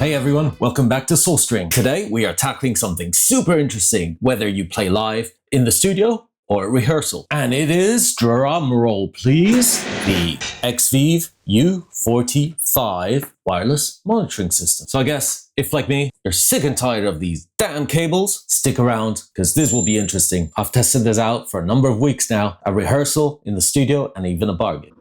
Hey everyone, welcome back to Soulstring. Today we are tackling something super interesting, whether you play live in the studio or at rehearsal. And it is, drum roll please, the XVive U45 wireless monitoring system. So I guess if, like me, you're sick and tired of these damn cables, stick around because this will be interesting. I've tested this out for a number of weeks now, at rehearsal, in the studio, and even a bar gig.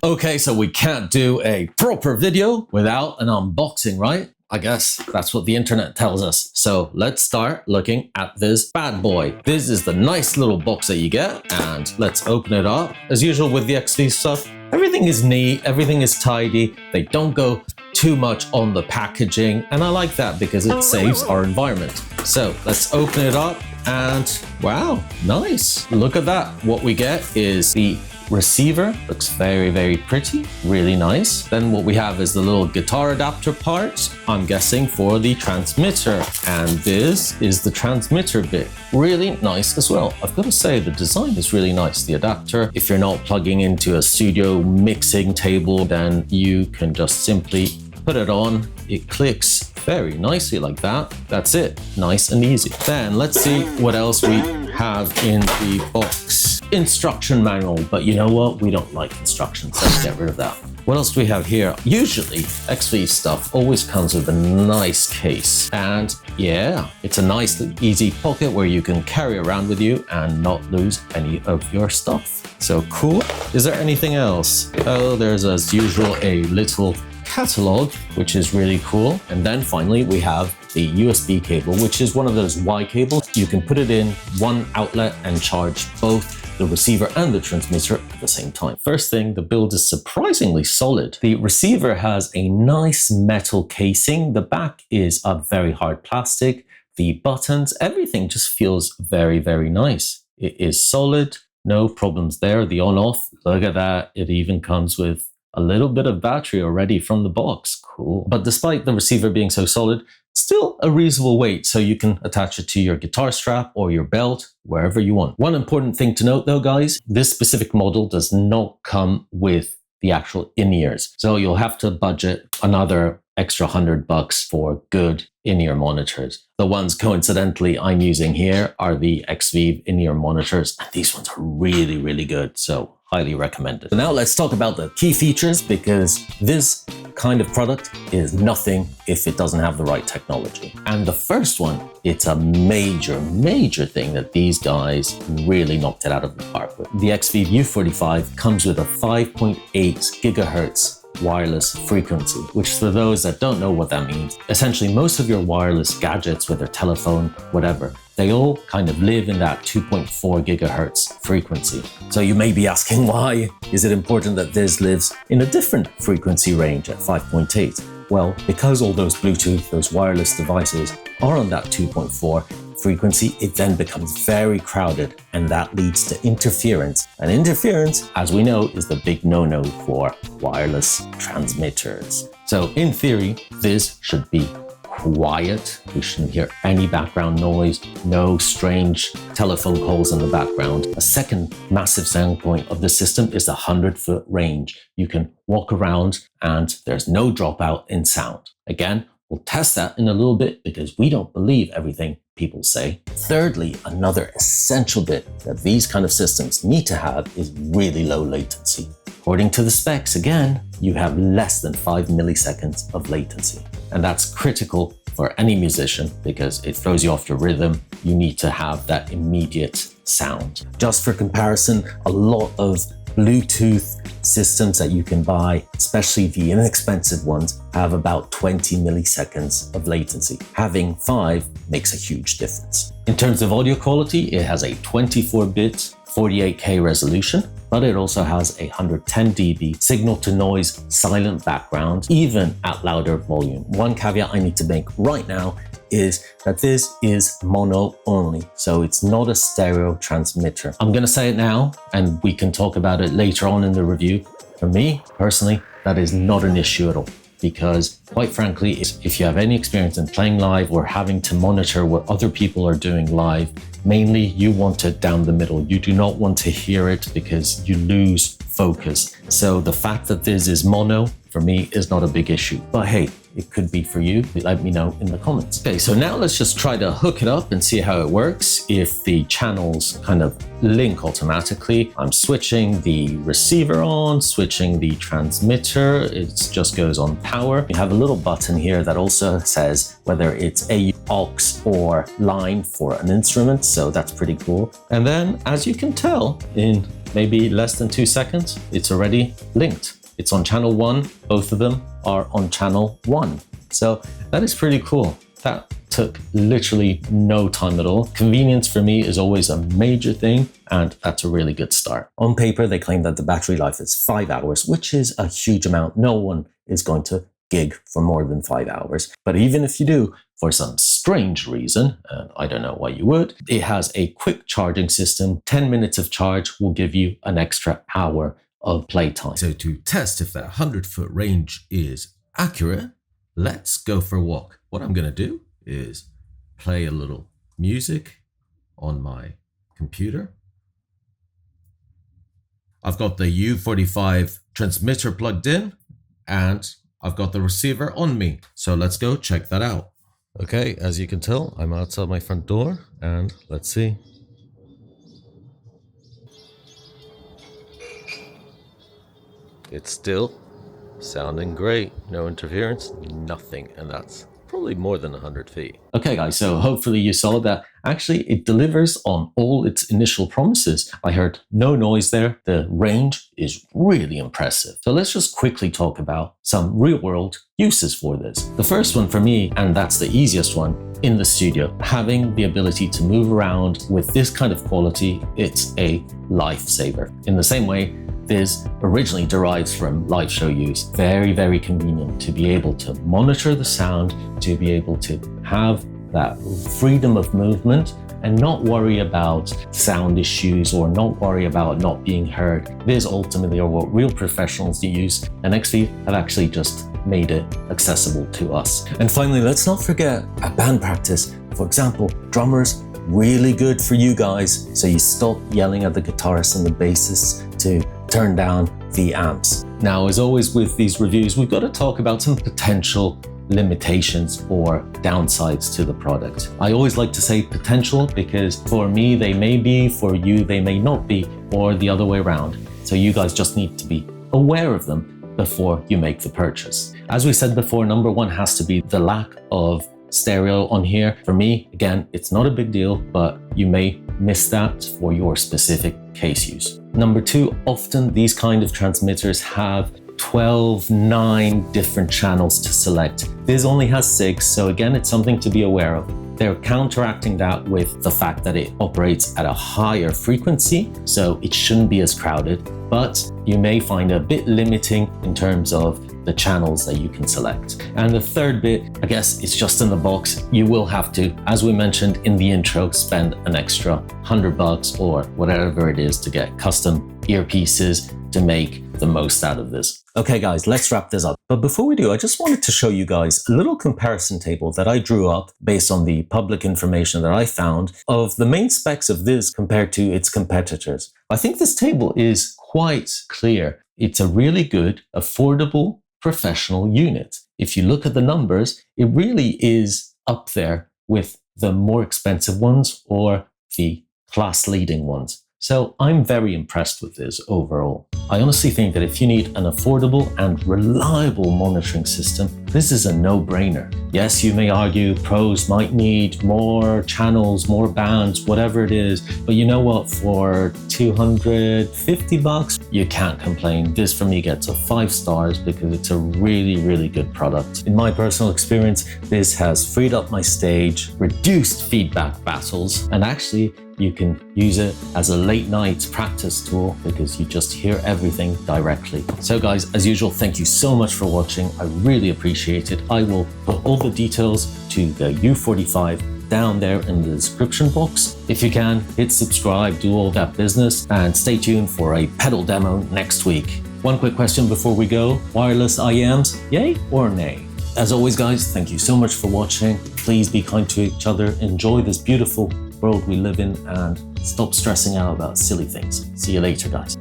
Okay, so we can't do a proper video without an unboxing, right? I guess that's what the internet tells us. So let's start looking at this bad boy. This is the nice little box that you get, and let's open it up. As usual with the XVive stuff, everything is neat, everything is tidy. They don't go too much on the packaging, and I like that because it saves our environment. So let's open it up, and wow, nice. Look at that. What we get is the receiver. Looks very, very pretty, really nice. Then what we have is the little guitar adapter part, I'm guessing for the transmitter. And this is the transmitter bit. Really nice as well. I've got to say the design is really nice. The adapter, if you're not plugging into a studio mixing table, then you can just simply put it on. It clicks very nicely like that. That's it, nice and easy. Then let's see what else we have in the box. Instruction manual, but you know what? We don't like instructions. Let's get rid of that. What else do we have here? Usually, XVive stuff always comes with a nice case. And yeah, it's a nice, easy pocket where you can carry around with you and not lose any of your stuff. So cool. Is there anything else? Oh, there's as usual a little catalog, which is really cool. And then finally, we have the USB cable, which is one of those Y cables. You can put it in one outlet and charge both the receiver and the transmitter at the same time. First thing, the build is surprisingly solid. The receiver has a nice metal casing. The back is a very hard plastic. The buttons, everything just feels very, very nice. It is solid, no problems there. The on-off, look at that. It even comes with a little bit of battery already from the box. Cool. But despite the receiver being so solid, still a reasonable weight, so you can attach it to your guitar strap or your belt, wherever you want. One important thing to note though, guys, this specific model does not come with the actual in-ears. So you'll have to budget another extra $100 for good in-ear monitors. The ones coincidentally I'm using here are the XVive in-ear monitors, and these ones are really, really good. So highly recommended. So now let's talk about the key features, because this kind of product is nothing if it doesn't have the right technology. And the first one, it's a major, major thing that these guys really knocked it out of the park with. The XVive U45 comes with a 5.8 gigahertz wireless frequency, which for those that don't know what that means, essentially most of your wireless gadgets, whether telephone, whatever, they all kind of live in that 2.4 gigahertz frequency. So you may be asking, why is it important that this lives in a different frequency range at 5.8? Well, because all those Bluetooth, those wireless devices are on that 2.4 frequency, it then becomes very crowded, and that leads to interference. And interference, as we know, is the big no-no for wireless transmitters. So in theory, this should be quiet. We shouldn't hear any background noise, no strange telephone calls in the background. A second massive selling point of the system is the 100-foot range. You can walk around and there's no dropout in sound. Again, we'll test that in a little bit because we don't believe everything people say. Thirdly, another essential bit that these kind of systems need to have is really low latency. According to the specs, again, you have less than 5 milliseconds of latency. And that's critical for any musician because it throws you off your rhythm. You need to have that immediate sound. Just for comparison, a lot of Bluetooth systems that you can buy, especially the inexpensive ones, have about 20 milliseconds of latency. Having 5 makes a huge difference. In terms of audio quality, it has a 24-bit 48K resolution, but it also has a 110 dB signal-to-noise silent background, even at louder volume. One caveat I need to make right now is that this is mono only, so it's not a stereo transmitter. I'm gonna say it now, and we can talk about it later on in the review. For me, personally, that is not an issue at all. because quite frankly, if you have any experience in playing live or having to monitor what other people are doing live, mainly you want it down the middle. You do not want to hear it because you lose focus. So the fact that this is mono, for me, is not a big issue. But hey, it could be for you. Let me know in the comments. Okay, so now let's just try to hook it up and see how it works. If the channels kind of link automatically, I'm switching the receiver on, switching the transmitter. It just goes on power. You have a little button here that also says whether it's a aux or line for an instrument. So that's pretty cool. And then, as you can tell, in maybe less than 2 seconds, it's already linked. It's on channel 1, both of them are on channel 1. So that is pretty cool. That took literally no time at all. Convenience for me is always a major thing, and that's a really good start. On paper, they claim that the battery life is 5 hours, which is a huge amount. No one is going to gig for more than 5 hours. But even if you do, for some strange reason, and I don't know why you would, it has a quick charging system. 10 minutes of charge will give you an extra hour of playtime. So to test if that 100-foot range is accurate, let's go for a walk. What I'm going to do is play a little music on my computer. I've got the U45 transmitter plugged in and I've got the receiver on me. So let's go check that out. Okay, as you can tell, I'm outside my front door and let's see. It's still sounding great, no interference, nothing, and that's probably more than 100 feet. Okay guys, so hopefully you saw that actually it delivers on all its initial promises. I heard no noise there, the range is really impressive. So let's just quickly talk about some real world uses for this. The first one for me, and that's the easiest one, in the studio. Having the ability to move around with this kind of quality, it's a lifesaver. In the same way, this originally derives from live show use. Very, very convenient to be able to monitor the sound, to be able to have that freedom of movement and not worry about sound issues or not worry about not being heard. These ultimately are what real professionals use, and XVive have actually just made it accessible to us. And finally, let's not forget a band practice. For example, drummers, really good for you guys, so you stop yelling at the guitarist and the bassist to turn down the amps. Now, as always with these reviews, we've got to talk about some potential limitations or downsides to the product. I always like to say potential because for me they may be, for you they may not be, or the other way around. So you guys just need to be aware of them before you make the purchase. As we said before, number one has to be the lack of stereo on here. For me, again, it's not a big deal, but you may miss that for your specific case use. Number two, often these kind of transmitters have 9 different channels to select. This only has 6, so again, it's something to be aware of. They're counteracting that with the fact that it operates at a higher frequency, so it shouldn't be as crowded, but you may find it a bit limiting in terms of the channels that you can select. And the third bit, I guess it's just in the box. You will have to, as we mentioned in the intro, spend an extra $100 or whatever it is to get custom earpieces to make the most out of this. Okay guys, let's wrap this up. But before we do, I just wanted to show you guys a little comparison table that I drew up based on the public information that I found of the main specs of this compared to its competitors. I think this table is quite clear. It's a really good, affordable, professional unit. If you look at the numbers, it really is up there with the more expensive ones or the class leading ones. So I'm very impressed with this overall. I honestly think that if you need an affordable and reliable monitoring system, this is a no-brainer. Yes, you may argue pros might need more channels, more bands, whatever it is, but you know what, for $250, you can't complain. This for me gets a 5 stars because it's a really, really good product. In my personal experience, this has freed up my stage, reduced feedback battles, and actually you can use it as a late night practice tool because you just hear everything directly. So guys, as usual, thank you so much for watching. I really appreciate it. I will put all the details to the U45 down there in the description box. If you can, hit subscribe, do all that business, and stay tuned for a pedal demo next week. One quick question before we go. Wireless IEMs, yay or nay? As always, guys, thank you so much for watching. Please be kind to each other. Enjoy this beautiful world we live in and stop stressing out about silly things. See you later, guys.